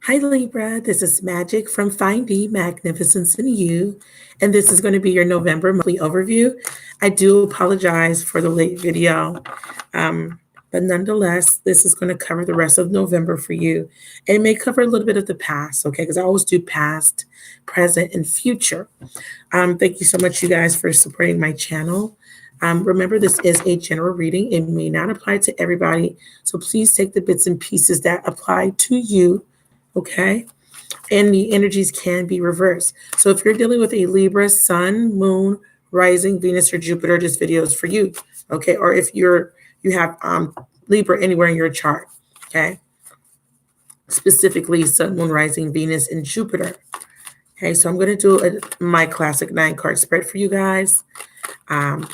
Hi Libra, this is Magic from Finding Magnificence in You, and this is going to be your November monthly overview. I do apologize for the late video, but nonetheless, this is going to cover the rest of November for you. And it may cover a little bit of the past, okay, because I always do past, present, and future. Thank you so much, you guys, for supporting my channel. Remember, this is a general reading. It may not apply to everybody, so please take the bits and pieces that apply to you. Okay. And the energies can be reversed. So if you're dealing with a Libra, Sun, Moon, Rising, Venus, or Jupiter, this video is for you. Okay. Or if you have Libra anywhere in your chart. Okay. Specifically Sun, Moon, Rising, Venus, and Jupiter. Okay. So I'm going to do my classic 9-card spread for you guys. I've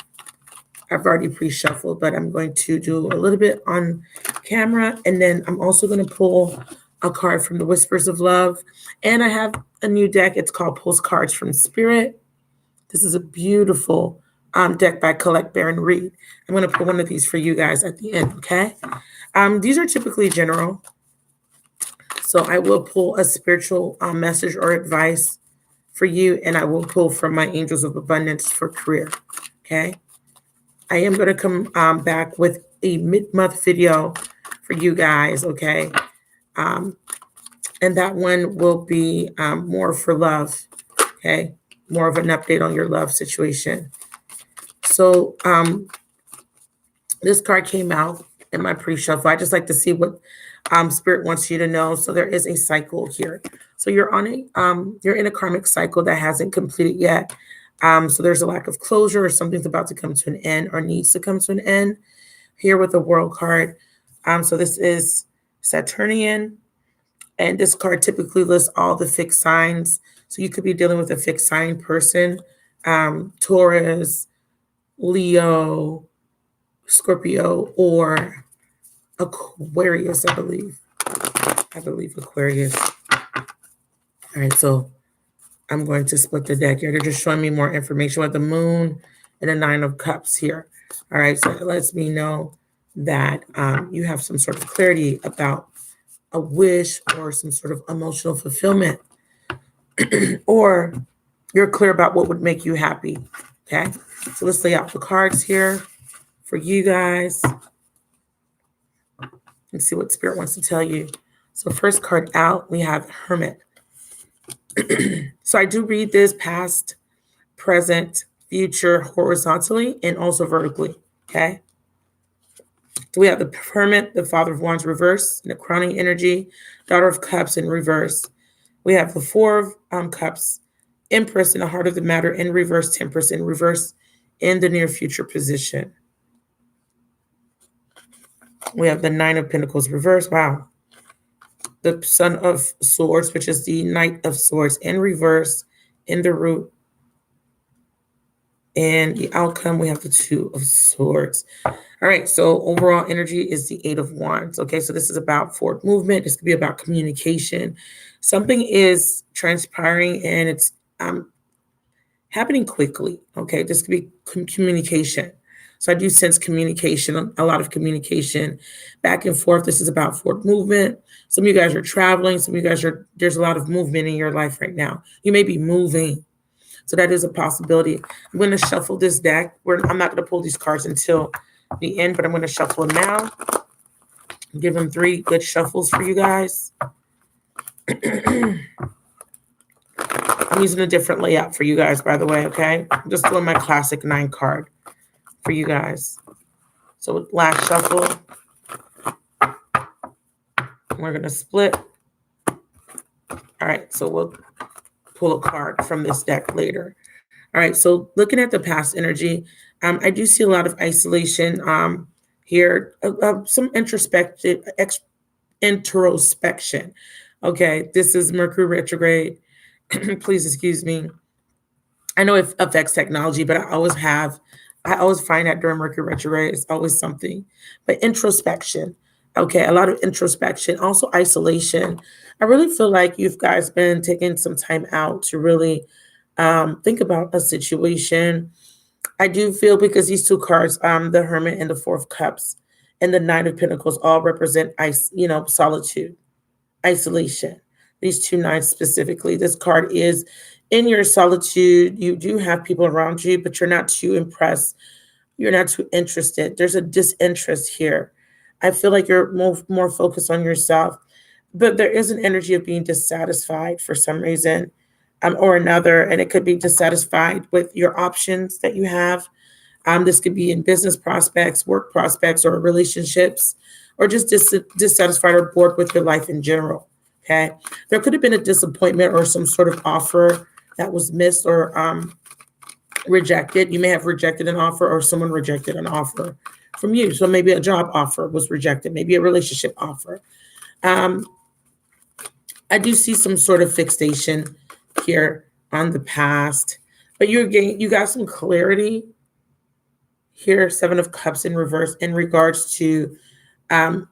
already pre-shuffled, but I'm going to do a little bit on camera. And then I'm also going to pull a card from the Whispers of Love. And I have a new deck. It's called Postcards from Spirit. This is a beautiful deck by Collect Baron Reed. I'm going to pull one of these for you guys at the end, okay? These are typically general. So I will pull a spiritual message or advice for you, and I will pull from my Angels of Abundance for career, okay? I am going to come back with a mid-month video for you guys, okay? And that one will be more for love, okay? More of an update on your love situation. So this card came out in my pre-shuffle. I just like to see what Spirit wants you to know. So there is a cycle here. So you're in a karmic cycle that hasn't completed yet. So there's a lack of closure, or something's about to come to an end or needs to come to an end. Here with the World card. So this is Saturnian. And this card typically lists all the fixed signs. So you could be dealing with a fixed sign person, Taurus, Leo, Scorpio, or Aquarius, I believe. Aquarius. All right, so I'm going to split the deck here. They're just showing me more information with the Moon and the 9 of Cups here. All right, so it lets me know that you have some sort of clarity about a wish or some sort of emotional fulfillment, or you're clear about what would make you happy. Okay, so let's lay out the cards here for you guys and see what Spirit wants to tell you. So first card out, we have Hermit. So I do read this past, present, future horizontally and also vertically. Okay. So we have the Hermit, the Father of Wands reverse, the crowning energy, Daughter of Cups in reverse. We have the Four of Cups, Empress in the heart of the matter in reverse, Temperance in reverse in the near future position. We have the 9 of Pentacles reverse. Wow. The Son of Swords, which is the Knight of Swords in reverse in the root. And the outcome, we have the 2 of Swords. All right, so overall energy is the 8 of Wands. Okay, so this is about forward movement. This could be about communication. Something is transpiring and it's happening quickly. Okay, this could be communication. So I do sense communication, a lot of communication back and forth. This is about forward movement. Some of you guys are traveling. Some of you guys there's a lot of movement in your life right now. You may be moving. So that is a possibility. I'm going to shuffle this deck. I'm not going to pull these cards until the end, but I'm going to shuffle them now. Give them 3 good shuffles for you guys. I'm using a different layout for you guys, by the way, okay? I'm just doing my classic 9 card for you guys. So last shuffle. We're going to split. All right, so we'll pull a card from this deck later. All right, so looking at the past energy, I do see a lot of isolation here, some introspection. Okay, this is Mercury retrograde. Please excuse me. I know it affects technology, but I always find that during Mercury retrograde, it's always something. But introspection, okay, a lot of introspection, also isolation. I really feel like you guys been taking some time out to really think about a situation. I do feel because these 2 cards, the Hermit and the 4 of Cups and the 9 of Pentacles all represent solitude, isolation. these two nines specifically. This card is in your solitude. You do have people around you, but you're not too impressed. You're not too interested. There's a disinterest here. I feel like you're more focused on yourself, but there is an energy of being dissatisfied for some reason or another. And it could be dissatisfied with your options that you have. This could be in business prospects, work prospects, or relationships, or just dissatisfied or bored with your life in general. Okay. There could have been a disappointment or some sort of offer that was missed or rejected. You may have rejected an offer or someone rejected an offer from you. So maybe a job offer was rejected, maybe a relationship offer. I do see some sort of fixation here on the past, but you got some clarity here. 7 of Cups in reverse in regards to a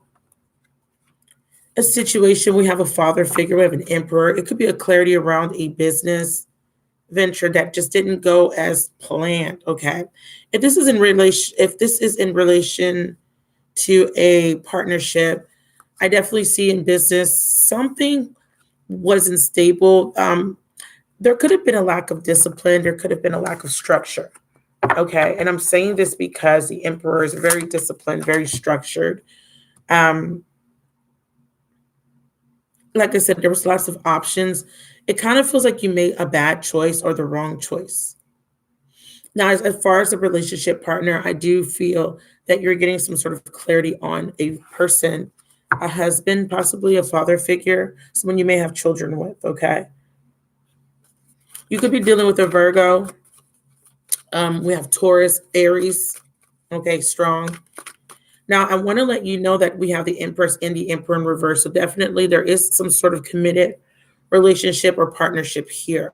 situation. We have a father figure, we have an emperor. It could be a clarity around a business venture that just didn't go as planned. Okay. If this is in relation to a partnership, I definitely see in business something wasn't stable. There could have been a lack of discipline. There could have been a lack of structure. Okay. And I'm saying this because the emperor is very disciplined, very structured. Like I said, there was lots of options. It kind of feels like you made a bad choice or the wrong choice. Now, as far as a relationship partner, I do feel that you're getting some sort of clarity on a person, a husband, possibly a father figure, someone you may have children with, okay? You could be dealing with a Virgo. We have Taurus, Aries, okay, strong. Now, I want to let you know that we have the Empress and the Emperor in reverse. So definitely there is some sort of committed relationship or partnership here.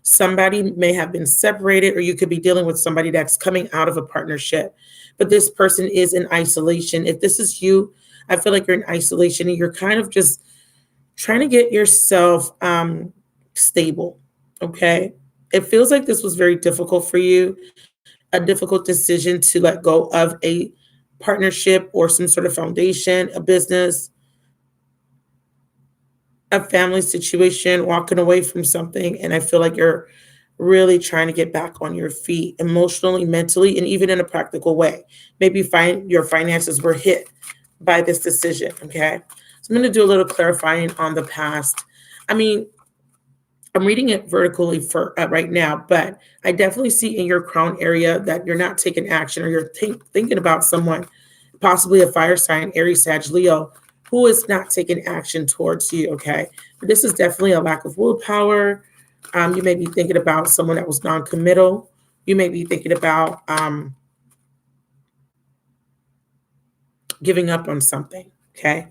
Somebody may have been separated, or you could be dealing with somebody that's coming out of a partnership, but this person is in isolation. If this is you, I feel like you're in isolation and you're kind of just trying to get yourself stable, okay? It feels like this was very difficult for you, a difficult decision to let go of a partnership or some sort of foundation, a business, a family situation, walking away from something. And I feel like you're really trying to get back on your feet emotionally, mentally, and even in a practical way. Maybe your finances were hit by this decision, okay? So I'm going to do a little clarifying on the past. I mean, I'm reading it vertically for right now, but I definitely see in your crown area that you're not taking action, or you're thinking about someone, possibly a fire sign, Aries, Sag, Leo, who is not taking action towards you, okay? But this is definitely a lack of willpower. You may be thinking about someone that was non-committal. You may be thinking about giving up on something, okay?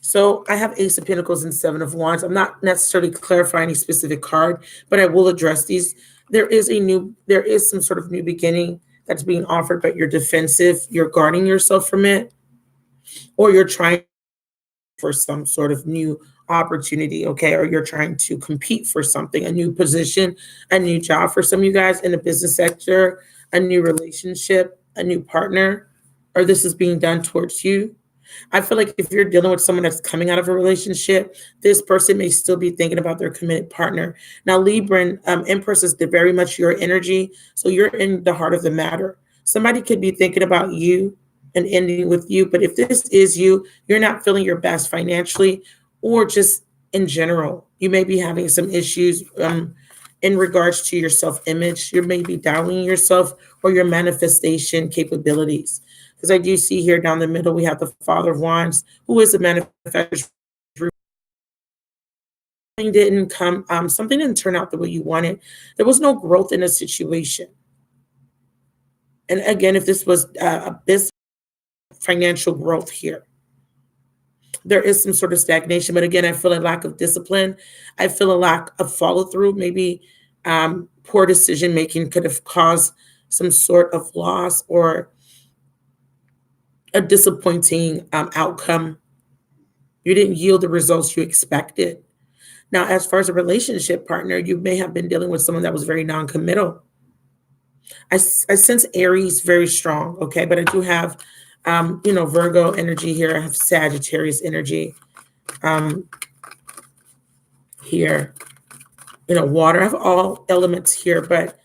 So I have Ace of Pentacles and 7 of Wands. I'm not necessarily clarifying any specific card, but I will address these. There is some sort of new beginning that's being offered, but you're defensive. You're guarding yourself from it, or you're trying for some sort of new opportunity, okay? Or you're trying to compete for something, a new position, a new job for some of you guys in the business sector, a new relationship, a new partner, or this is being done towards you. I feel like if you're dealing with someone that's coming out of a relationship, this person may still be thinking about their committed partner. Now, Libra Empress is very much your energy, so you're in the heart of the matter. Somebody could be thinking about you and ending with you, but if this is you, you're not feeling your best financially or just in general. You may be having some issues in regards to your self-image. You may be doubting yourself or your manifestation capabilities. Because I do see here down the middle, we have the Father of Wands, who is a manifestor. Something didn't turn out the way you wanted. There was no growth in a situation. And again, if this was a business, financial growth here, there is some sort of stagnation. But again, I feel a lack of discipline. I feel a lack of follow through. Maybe poor decision making could have caused some sort of loss or a disappointing outcome. You didn't yield the results you expected. Now, as far as a relationship partner, you may have been dealing with someone that was very non-committal. I sense Aries very strong, okay? But I do have, Virgo energy here. I have Sagittarius energy. here, water. I have all elements here, but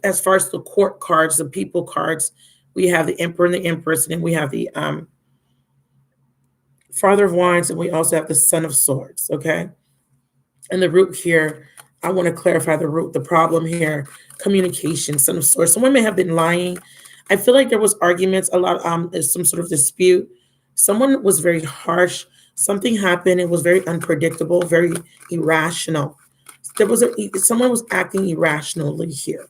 as far as the court cards, the people cards, we have the Emperor and the Empress, and then we have the Father of Wands, and we also have the Son of Swords, okay? And the root here, I want to clarify the root, the problem here, communication, Son of Swords. Someone may have been lying. I feel like there was arguments, a lot, there's some sort of dispute. Someone was very harsh. Something happened. It was very unpredictable, very irrational. Someone was acting irrationally here,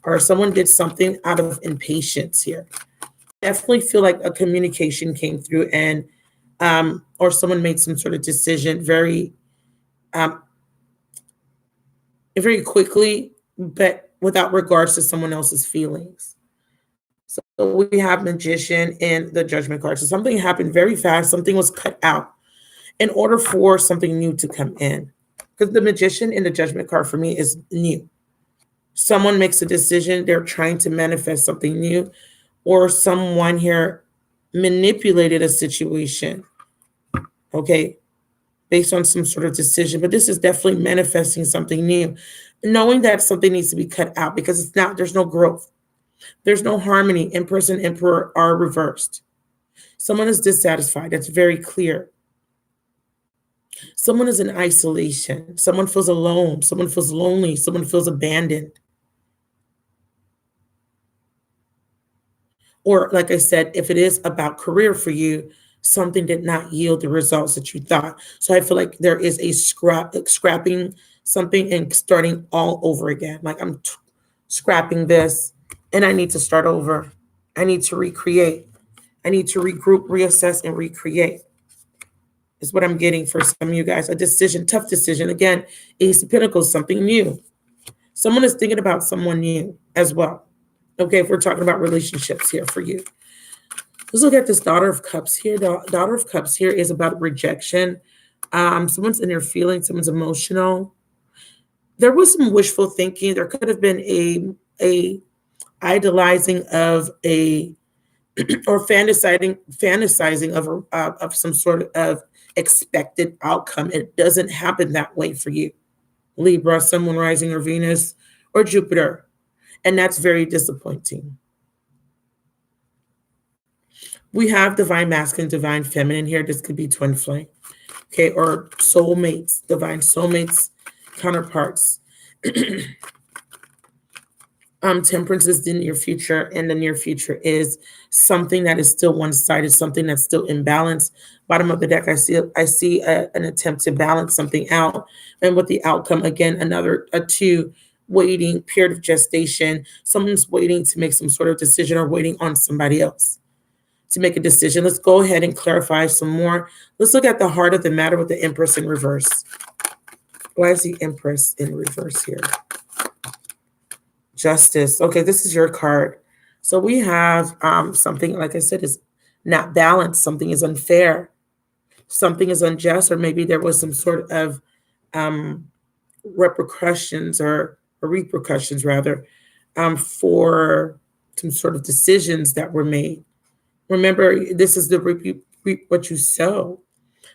or someone did something out of impatience here. Definitely feel like a communication came through, and or someone made some sort of decision very quickly, but without regards to someone else's feelings. So we have Magician in the Judgment card. So something happened very fast. Something was cut out in order for something new to come in. Because the Magician in the Judgment card for me is new. Someone makes a decision. They're trying to manifest something new, or someone here manipulated a situation, okay, based on some sort of decision. But this is definitely manifesting something new, knowing that something needs to be cut out because there's no growth. There's no harmony. Empress and Emperor are reversed. Someone is dissatisfied. That's very clear. Someone is in isolation. Someone feels alone. Someone feels lonely. Someone feels abandoned. Or, like I said, if it is about career for you, something did not yield the results that you thought. So I feel like there is a scrapping something and starting all over again. Like I'm scrapping this and I need to start over. I need to recreate. I need to regroup, reassess, and recreate. Is what I'm getting for some of you guys. A decision, tough decision. Again, Ace of Pentacles, something new. Someone is thinking about someone new as well. Okay, if we're talking about relationships here for you. Let's look at this Daughter of Cups here. The Daughter of Cups here is about rejection. Someone's in their feelings. Someone's emotional. There was some wishful thinking. There could have been a idolizing of a or fantasizing of some sort of expected outcome. It doesn't happen that way for you, Libra, Sun, Moon, Rising, or Venus, or Jupiter, and that's very disappointing. We have Divine Masculine, Divine Feminine here. This could be twin flame, okay, or soulmates, divine soulmates, counterparts. Temperance is the near future, and the near future is something that is still one-sided, something that's still imbalanced. Bottom of the deck, I see an attempt to balance something out, and with the outcome, again, a two, waiting, period of gestation. Someone's waiting to make some sort of decision or waiting on somebody else to make a decision. Let's go ahead and clarify some more. Let's look at the heart of the matter with the Empress in reverse. Why is the Empress in reverse here? Justice. Okay, this is your card. So we have something, like I said, is not balanced. Something is unfair. Something is unjust, or maybe there was some sort of repercussions or repercussions rather for some sort of decisions that were made. Remember, this is the reap what you sow.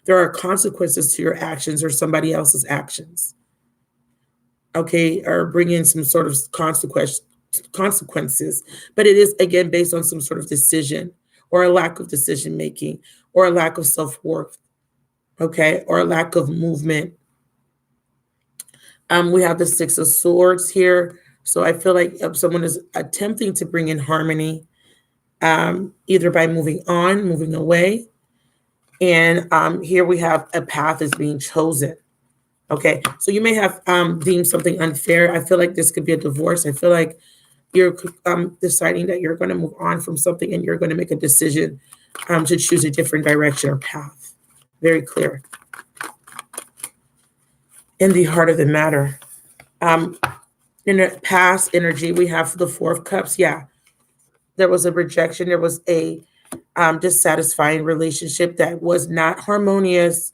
There are consequences to your actions or somebody else's actions. Okay, or bring in some sort of consequences. But it is, again, based on some sort of decision or a lack of decision making or a lack of self-worth, okay, or a lack of movement. We have the Six of Swords here. So I feel like if someone is attempting to bring in harmony, either by moving on, moving away. And here we have a path is being chosen. Okay, so you may have deemed something unfair. I feel like this could be a divorce. I feel like you're deciding that you're going to move on from something and you're going to make a decision to choose a different direction or path. Very clear. In the heart of the matter. In the past energy, we have the Four of Cups. Yeah, there was a rejection. There was a dissatisfying relationship that was not harmonious.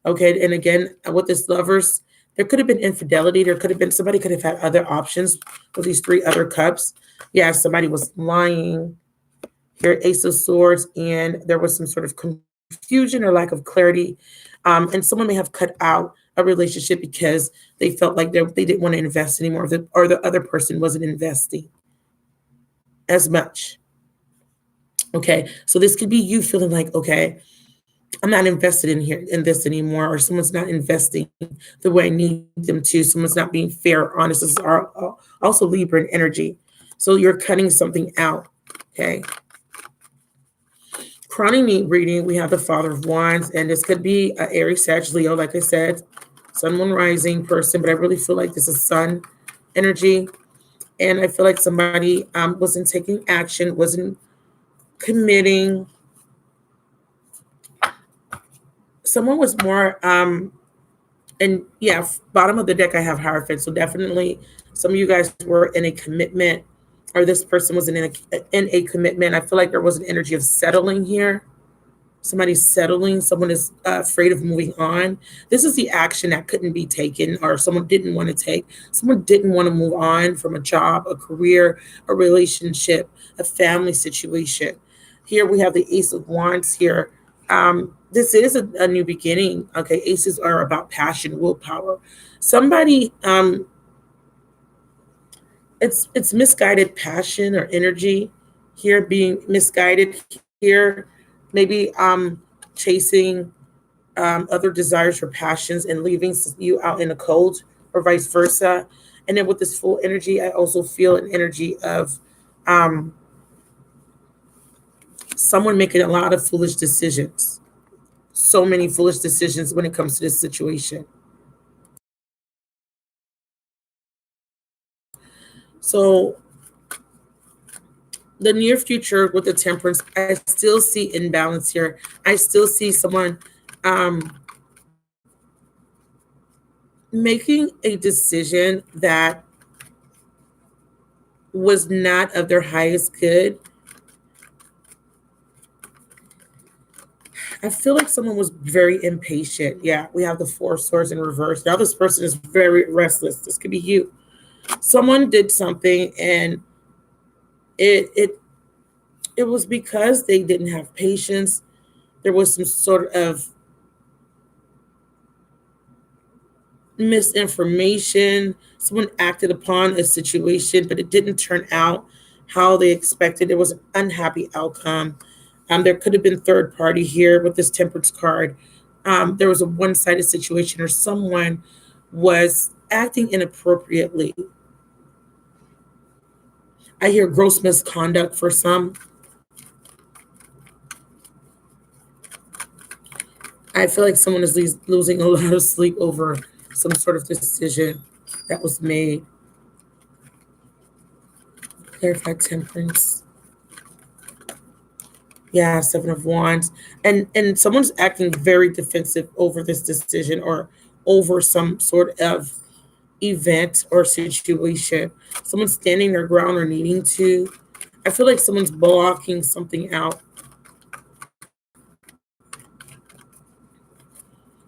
Okay, and again, with this Lovers, there could have been infidelity. There could have been, somebody could have had other options with these three other cups. Yeah, somebody was lying. Here, Ace of Swords, and there was some sort of confusion or lack of clarity. And someone may have cut out a relationship because they felt like they didn't want to invest anymore, or the other person wasn't investing as much. Okay, so this could be you feeling like, okay, I'm not invested in this anymore, or someone's not investing the way I need them to. Someone's not being fair or honest. This is also Libra energy. So you're cutting something out. Okay. Crowning me reading, we have the Father of Wands, and this could be an Aries, Sag, Leo, like I said, Sun, Moon, Rising person, but I really feel like this is Sun energy. And I feel like somebody wasn't taking action, wasn't committing. Someone was more, and yeah, bottom of the deck, I have Hierophant. So definitely some of you guys were in a commitment, or this person was in a commitment. I feel like there was an energy of settling here. Somebody's settling. Someone is afraid of moving on. This is the action that couldn't be taken, or someone didn't want to take. Someone didn't want to move on from a job, a career, a relationship, a family situation. Here we have the Ace of Wands here. This is a new beginning. Okay, aces are about passion, willpower. Somebody, it's misguided passion or energy here, being misguided here. Maybe chasing other desires or passions and leaving you out in the cold, or vice versa. And then with this full energy, I also feel an energy of someone making a lot of foolish decisions. So many foolish decisions when it comes to this situation. So the near future with the Temperance, I still see imbalance here. I still see someone making a decision that was not of their highest good. I feel like someone was very impatient. Yeah, we have the Four of Swords in reverse. Now this person is very restless. This could be you. Someone did something, and it was because they didn't have patience. There was some sort of misinformation. Someone acted upon a situation, but it didn't turn out how they expected. It was an unhappy outcome. There could have been third party here with this Temperance card. There was a one-sided situation, or someone was acting inappropriately. I hear gross misconduct for some. I feel like someone is losing a lot of sleep over some sort of decision that was made. Clarify Temperance. Yeah, Seven of Wands. And someone's acting very defensive over this decision, or over some sort of event or situation. Someone's standing their ground or needing to. I feel like someone's blocking something out.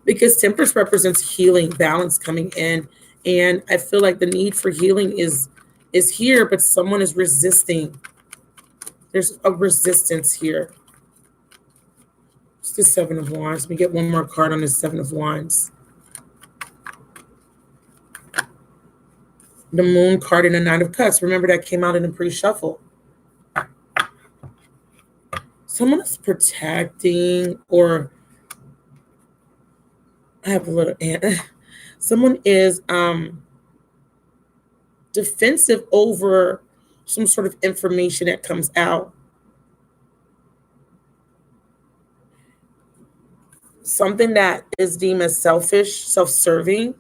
Because Temperance represents healing, balance coming in. And I feel like the need for healing is here, but someone is resisting. There's a resistance here. It's the Seven of Wands. Let me get one more card on the Seven of Wands. The Moon card and the Nine of Cups. Remember, that came out in the pre-shuffle. Someone is protecting, or I have a little someone is defensive over some sort of information that comes out. Something that is deemed as selfish, self-serving.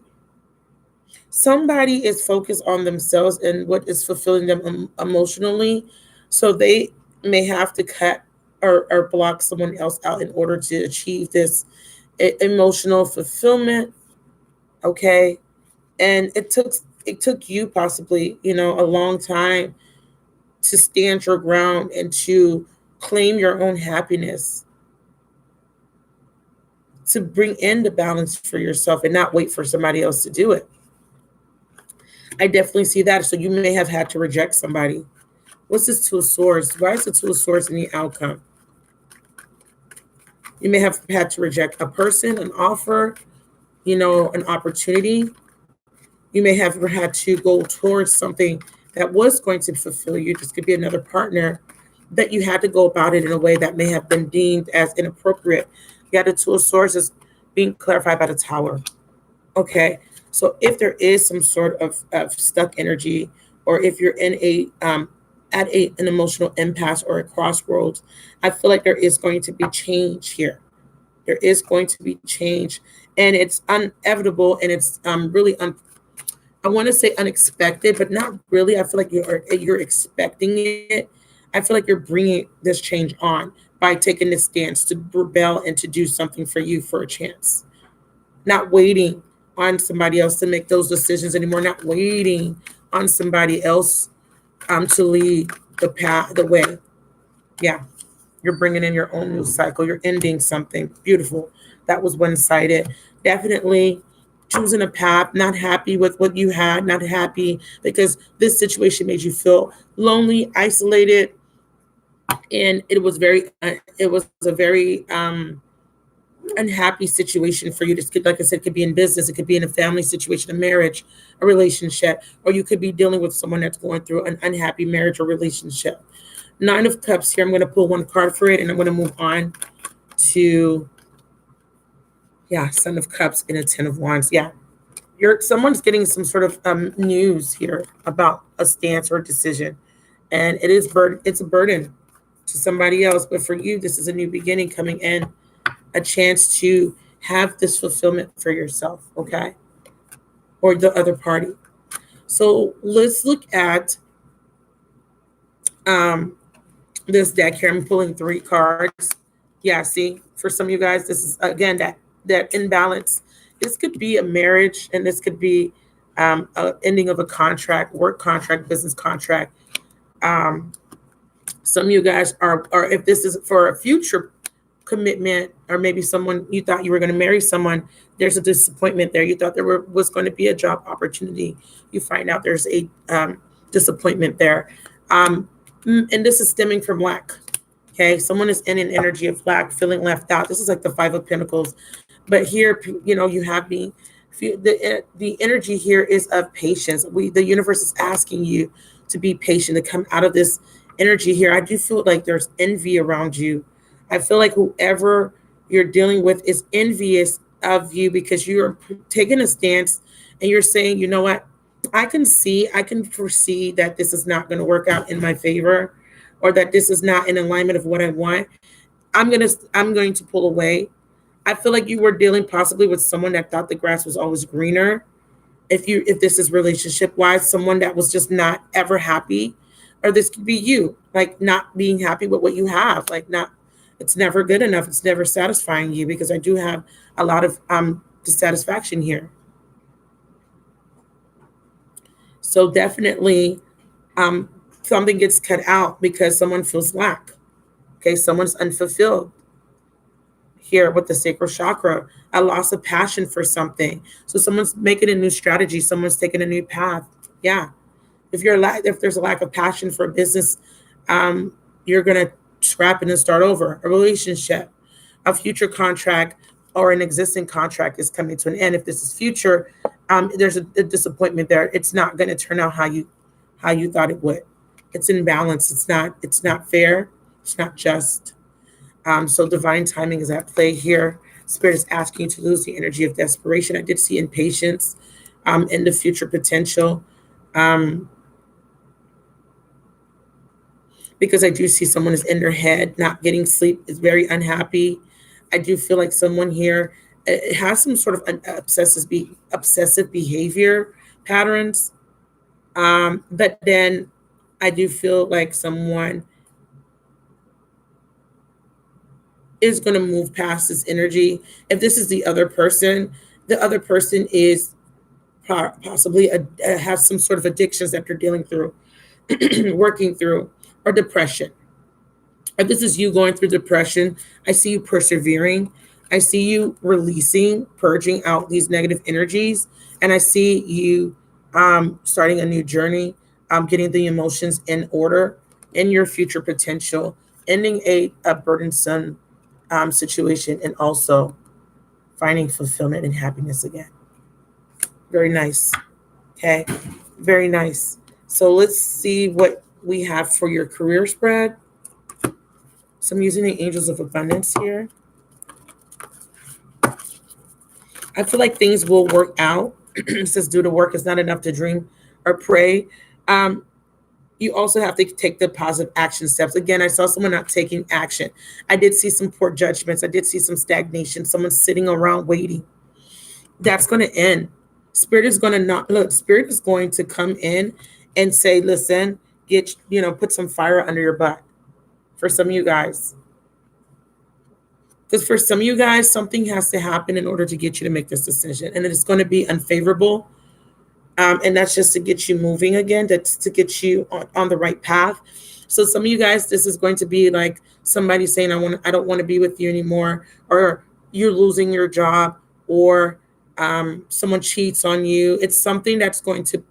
Somebody is focused on themselves and what is fulfilling them emotionally. So they may have to cut or block someone else out in order to achieve this emotional fulfillment. Okay. And it took you possibly, a long time to stand your ground and to claim your own happiness, to bring in the balance for yourself and not wait for somebody else to do it. I definitely see that. So you may have had to reject somebody. What's this Two of Swords? Why is the Two of Swords in the outcome? You may have had to reject a person, an offer, an opportunity. You may have had to go towards something that was going to fulfill you. This could be another partner that you had to go about it in a way that may have been deemed as inappropriate. You had the Two of Swords is being clarified by the Tower. Okay, so if there is some sort of stuck energy, or if you're in an emotional impasse or a crossroads, I feel like there is going to be change here. There is going to be change, and it's inevitable, and it's really I want to say unexpected, but not really. I feel like you're expecting it. I feel like you're bringing this change on by taking this stance to rebel and to do something for you for a chance. Not waiting on somebody else to make those decisions anymore. Not waiting on somebody else to lead the way. Yeah, you're bringing in your own new cycle. You're ending something beautiful that was one-sided. Definitely choosing a path, not happy with what you had, not happy because this situation made you feel lonely, isolated, and it was a very unhappy situation for you. This could, like I said, it could be in business, it could be in a family situation, a marriage, a relationship, or you could be dealing with someone that's going through an unhappy marriage or relationship. Nine of Cups here. I'm going to pull one card for it, and I'm going to move on to, yeah, Son of Cups and a Ten of Wands. Yeah, someone's getting some sort of news here about a stance or a decision, and it's a burden to somebody else, but for you, this is a new beginning coming in, a chance to have this fulfillment for yourself, okay, or the other party. So let's look at this deck here. I'm pulling 3 cards. Yeah, see, for some of you guys, this is again that imbalance. This could be a marriage, and this could be a ending of a contract, work contract, business contract. Some of you guys are if this is for a future commitment, or maybe someone you thought you were going to marry someone, there's a disappointment there. You thought was going to be a job opportunity. You find out there's a disappointment there. And this is stemming from lack. Okay, someone is in an energy of lack, feeling left out. This is like the Five of Pentacles, but here, you have the energy here is of patience. The universe is asking you to be patient, to come out of this energy here. I do feel like there's envy around you. I feel like whoever you're dealing with is envious of you because you're taking a stance and you're saying, you know what, I can foresee that this is not going to work out in my favor, or that this is not in alignment of what I want. I'm going to pull away. I feel like you were dealing possibly with someone that thought the grass was always greener. If this is relationship wise, someone that was just not ever happy, or this could be you, like not being happy with what you have, like not, it's never good enough. It's never satisfying you, because I do have a lot of dissatisfaction here. So definitely something gets cut out because someone feels lack. Okay, someone's unfulfilled here with the sacral chakra, a loss of passion for something. So someone's making a new strategy, someone's taking a new path. Yeah. If there's a lack of passion for a business, you're gonna scrap it and start over. A relationship, a future contract, or an existing contract is coming to an end. If this is future, there's a disappointment there. It's not going to turn out how you thought it would. It's imbalance. It's not fair. It's not just. So divine timing is at play here. Spirit is asking you to lose the energy of desperation. I did see impatience in the future potential. Because I do see someone is in their head, not getting sleep, is very unhappy. I do feel like someone here has some sort of obsessive behavior patterns. But then I do feel like someone is going to move past this energy. If this is the other person is possibly has some sort of addictions that they're dealing through, working through, or depression. If this is you going through depression, I see you persevering. I see you releasing, purging out these negative energies. And I see you starting a new journey, getting the emotions in order in your future potential, ending a burdensome situation, and also finding fulfillment and happiness again. Very nice. Okay. Very nice. So let's see what we have for your career spread. So I'm using the angels of abundance here. I feel like things will work out. It says do the work. It's not enough to dream or pray. You also have to take the positive action steps. Again, I saw someone not taking action. I did see some poor judgments. I did see some stagnation. Someone sitting around waiting. That's going to end. Spirit is going to not look. Spirit is going to come in and say, "Listen, put some fire under your butt." For some of you guys, because for some of you guys, something has to happen in order to get you to make this decision, and it's going to be unfavorable. And that's just to get you moving again. That's to get you on the right path. So some of you guys, this is going to be like somebody saying, I don't want to be with you anymore, or you're losing your job, or someone cheats on you. It's something that's going to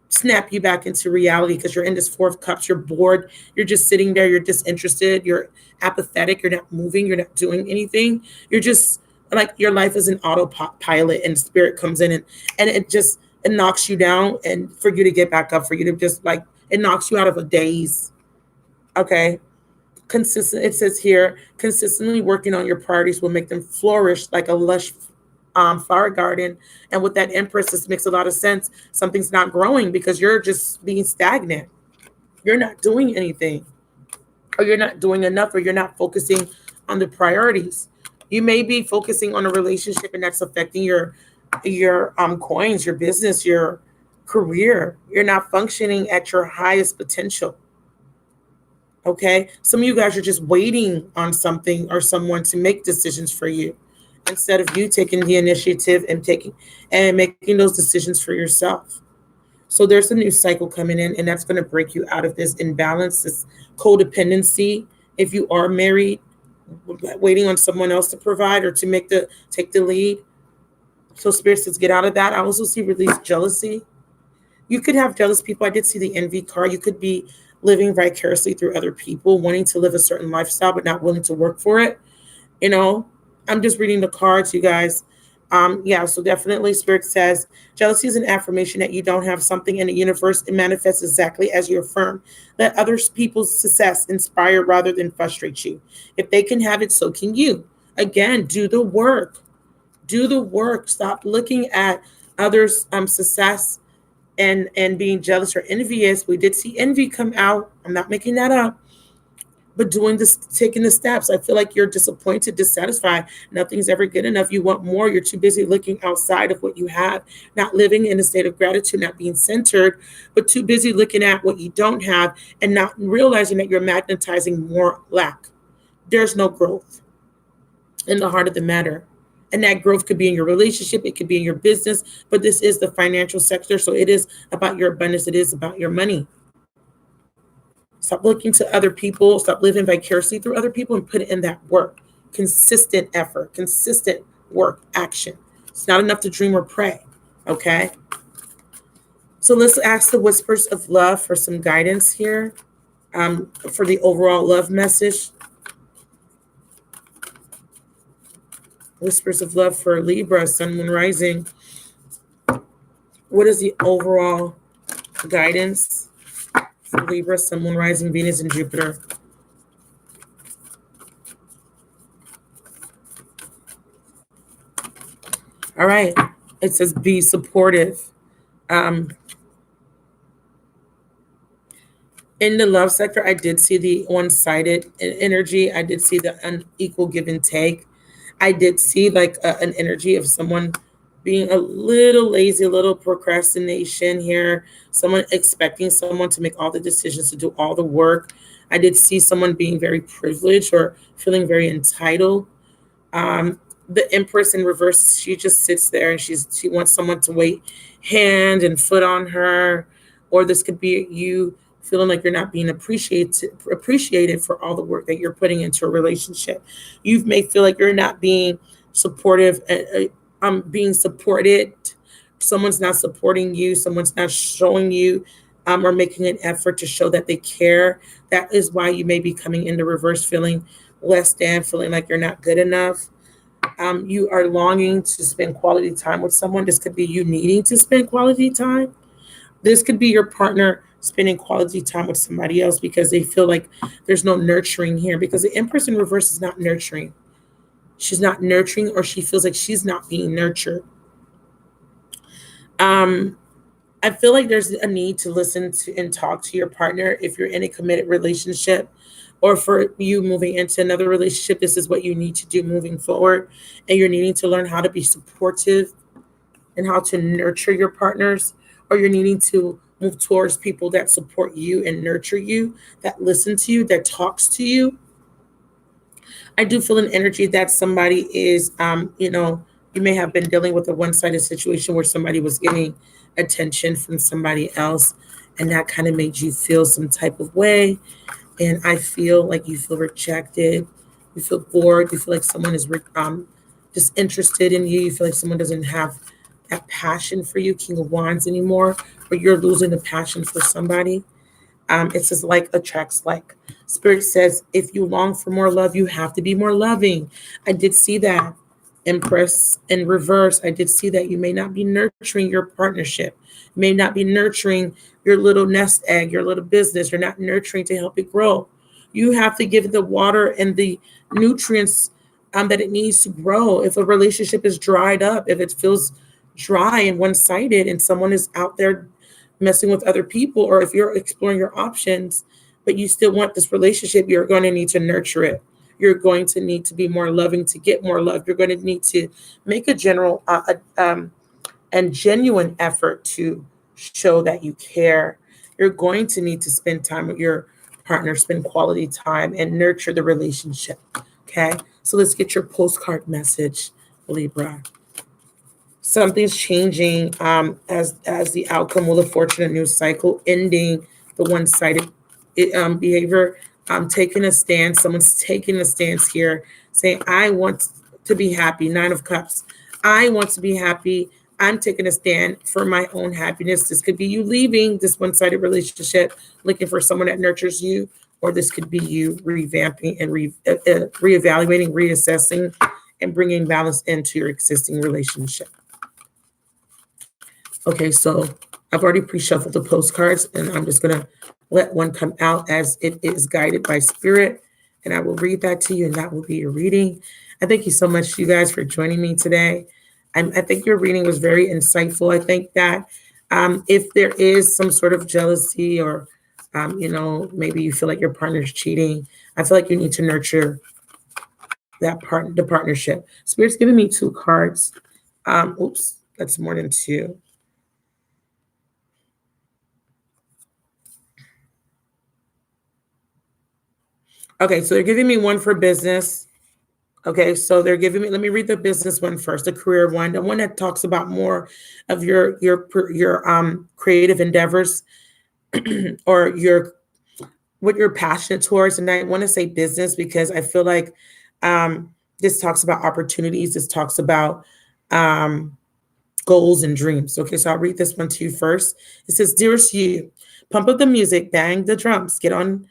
snap you back into reality because you're in this Four of Cups. You're bored. You're just sitting there. You're disinterested. You're apathetic. You're not moving. You're not doing anything. You're just like your life is an autopilot, and Spirit comes in and it knocks you down, and for you to get back up, for you to just like, it knocks you out of a daze. Okay. It says here, consistently working on your priorities will make them flourish like a lush flower garden. And with that Empress, this makes a lot of sense. Something's not growing because you're just being stagnant. You're not doing anything, or you're not doing enough, or you're not focusing on the priorities. You may be focusing on a relationship, and that's affecting your coins, your business, your career. You're not functioning at your highest potential. Okay. Some of you guys are just waiting on something or someone to make decisions for you, instead of you taking the initiative and making those decisions for yourself. So there's a new cycle coming in, and that's going to break you out of this imbalance, this codependency. If you are married, waiting on someone else to provide or to take the lead. So Spirit says, get out of that. I also see release jealousy. You could have jealous people. I did see the envy card. You could be living vicariously through other people, wanting to live a certain lifestyle, but not willing to work for it. I'm just reading the cards, you guys. So definitely Spirit says jealousy is an affirmation that you don't have something in the universe. It manifests exactly as you affirm. Let other people's success inspire rather than frustrate you. If they can have it, so can you. Again, do the work. Do the work. Stop looking at others' success and being jealous or envious. We did see envy come out. I'm not making that up. But taking the steps. I feel like you're disappointed, dissatisfied. Nothing's ever good enough. You want more. You're too busy looking outside of what you have, not living in a state of gratitude, not being centered, but too busy looking at what you don't have and not realizing that you're magnetizing more lack. There's no growth in the heart of the matter. And that growth could be in your relationship. It could be in your business. But this is the financial sector. So it is about your abundance. It is about your money. Stop looking to other people. Stop living vicariously through other people and put it in that work. Consistent effort, consistent work, action. It's not enough to dream or pray. Okay. So let's ask the whispers of love for some guidance here for the overall love message. Whispers of love for Libra, Sun, Moon, Rising. What is the overall guidance for Libra, Sun, Moon, Rising, Venus, and Jupiter? All right. It says be supportive. In the love sector, I did see the one-sided energy. I did see the unequal give and take. I did see like an energy of someone being a little lazy, a little procrastination here, someone expecting someone to make all the decisions, to do all the work. I did see someone being very privileged or feeling very entitled. The Empress in reverse, she just sits there and she wants someone to wait hand and foot on her. Or this could be you feeling like you're not being appreciated for all the work that you're putting into a relationship. You may feel like you're not being supportive, being supported. Someone's not supporting you. Someone's not showing you or making an effort to show that they care. That is why you may be coming into reverse feeling less than, feeling like you're not good enough. You are longing to spend quality time with someone. This could be you needing to spend quality time. This could be your partner spending quality time with somebody else because they feel like there's no nurturing here, because the Empress in reverse is not nurturing. She's not nurturing, or she feels like she's not being nurtured. Um, I feel like there's a need to listen to and talk to your partner if you're in a committed relationship, or for you moving into another relationship. This is what you need to do moving forward. And you're needing to learn how to be supportive and how to nurture your partners, or you're needing to move towards people that support you and nurture you, that listen to you, that talks to you. I do feel an energy that somebody is, you may have been dealing with a one-sided situation where somebody was getting attention from somebody else, and that kind of made you feel some type of way. And I feel like you feel rejected, you feel bored, you feel like someone is disinterested in you, you feel like someone doesn't have that passion for you, King of Wands, anymore, or you're losing the passion for somebody. It says like attracts like. Spirit says if you long for more love, you have to be more loving. I did see that. Empress in reverse, I did see that you may not be nurturing your partnership, may not be nurturing your little nest egg, your little business. You're not nurturing to help it grow. You have to give it the water and the nutrients that it needs to grow. If a relationship is dried up, if it feels dry and one-sided, and someone is out there messing with other people, or if you're exploring your options, but you still want this relationship, you're going to need to nurture it. You're going to need to be more loving to get more love. You're going to need to make a general and genuine effort to show that you care. You're going to need to spend time with your partner, spend quality time, and nurture the relationship. Okay, so let's get your postcard message, Libra. Something's changing as the outcome will of fortune, a new cycle, ending the one-sided behavior. Taking a stance. Someone's taking a stance here, saying, I want to be happy. Nine of Cups. I want to be happy. I'm taking a stand for my own happiness. This could be you leaving this one-sided relationship, looking for someone that nurtures you, or this could be you revamping and reevaluating, reassessing, and bringing balance into your existing relationship. Okay, so I've already pre-shuffled the postcards, and I'm just going to let one come out as it is guided by spirit, and I will read that to you, and that will be your reading. I thank you so much, you guys, for joining me today. I think your reading was very insightful. I think that if there is some sort of jealousy, or maybe you feel like your partner's cheating, I feel like you need to nurture the partnership. Spirit's giving me two cards. Oops, that's more than two. Okay, so they're giving me one for business. Okay, so they're giving me, let me read the business one first, the career one, the one that talks about more of your creative endeavors or what you're passionate towards. And I want to say business because I feel like this talks about opportunities. This talks about goals and dreams. Okay, so I'll read this one to you first. It says, dearest you, pump up the music, bang the drums, get on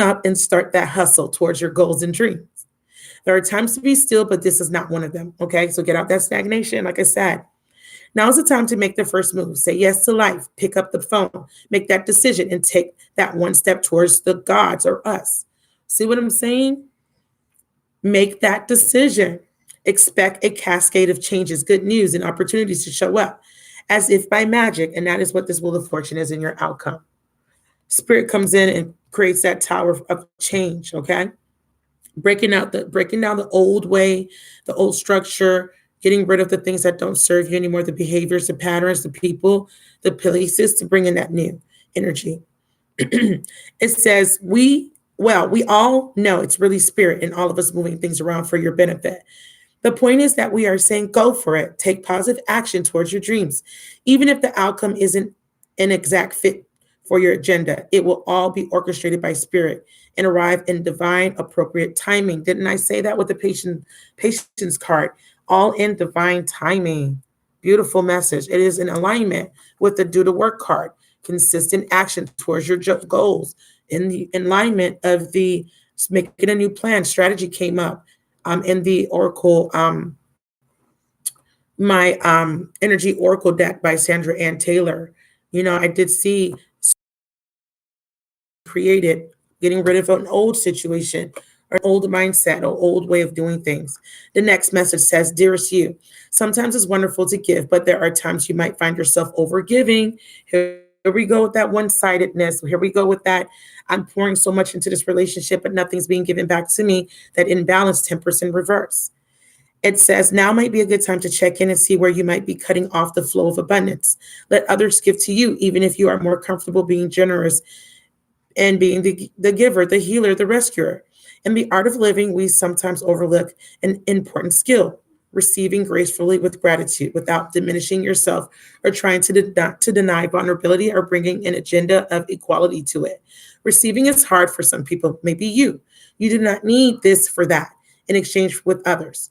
up and start that hustle towards your goals and dreams. There are times to be still, but this is not one of them. Okay, so get out that stagnation. Like I said, now's the time to make the first move. Say yes to life. Pick up the phone, make that decision, and take that one step towards the gods or us. See what I'm saying? Make that decision. Expect a cascade of changes, good news, and opportunities to show up as if by magic. And that is what this wheel of fortune is in your outcome. Spirit comes in and creates that tower of change. Okay. Breaking down the old way, the old structure, getting rid of the things that don't serve you anymore, the behaviors, the patterns, the people, the places, to bring in that new energy. It says we all know it's really spirit and all of us moving things around for your benefit. The point is that we are saying go for it. Take positive action towards your dreams. Even if the outcome isn't an exact fit for your agenda, it will all be orchestrated by spirit and arrive in divine appropriate timing. Didn't I say that with the patience card? All in divine timing. Beautiful message. It is in alignment with the do the work card. Consistent action towards your goals. In the alignment of the making a new plan, strategy came up. in the Oracle, my Energy Oracle deck by Sandra Ann Taylor. I did see created getting rid of an old situation or an old mindset or old way of doing things. The next message says, Dearest you, sometimes it's wonderful to give, but there are times you might find yourself over giving. Here we go with that one-sidedness. Here we go with that. I'm pouring so much into this relationship, but nothing's being given back to me. That imbalance tempers in reverse. It says, now might be a good time to check in and see where you might be cutting off the flow of abundance. Let others give to you, even if you are more comfortable being generous and being the giver, the healer, the rescuer. In the art of living, we sometimes overlook an important skill, receiving gracefully with gratitude without diminishing yourself or trying to deny vulnerability or bringing an agenda of equality to it. Receiving is hard for some people, maybe you. You do not need this for that in exchange with others.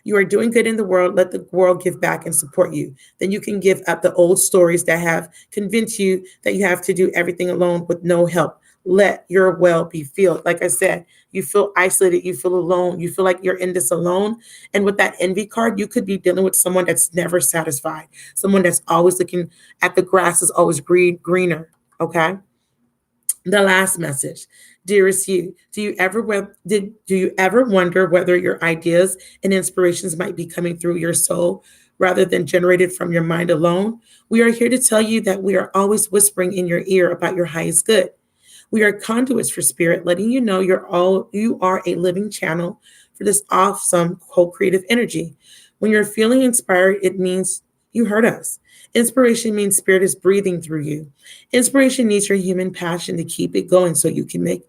You are doing good in the world. Let the world give back and support you. Then you can give up the old stories that have convinced you that you have to do everything alone with no help. Let your well be filled. Like I said, you feel isolated, you feel alone, you feel like you're in this alone. And with that envy card, you could be dealing with someone that's never satisfied, someone that's always looking at the grass is always greener. Okay. The last message, dearest you, do you ever wonder whether your ideas and inspirations might be coming through your soul rather than generated from your mind alone? We are here to tell you that we are always whispering in your ear about your highest good. We are conduits for spirit, letting you know you are a living channel for this awesome co-creative energy. When you're feeling inspired, it means you heard us. Inspiration means spirit is breathing through you. Inspiration needs your human passion to keep it going so you can make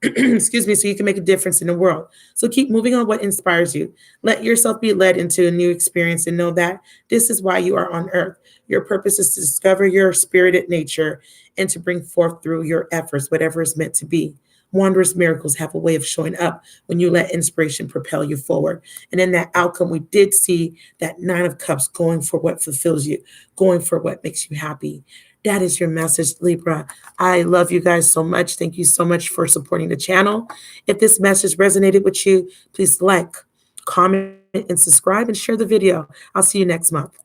excuse me, so you can make a difference in the world. So keep moving on what inspires you. Let yourself be led into a new experience and know that this is why you are on earth. Your purpose is to discover your spirited nature and to bring forth through your efforts whatever is meant to be. Wondrous miracles have a way of showing up when you let inspiration propel you forward. And in that outcome, we did see that Nine of Cups going for what fulfills you, going for what makes you happy. That is your message, Libra. I love you guys so much. Thank you so much for supporting the channel. If this message resonated with you, please like, comment, and subscribe and share the video. I'll see you next month.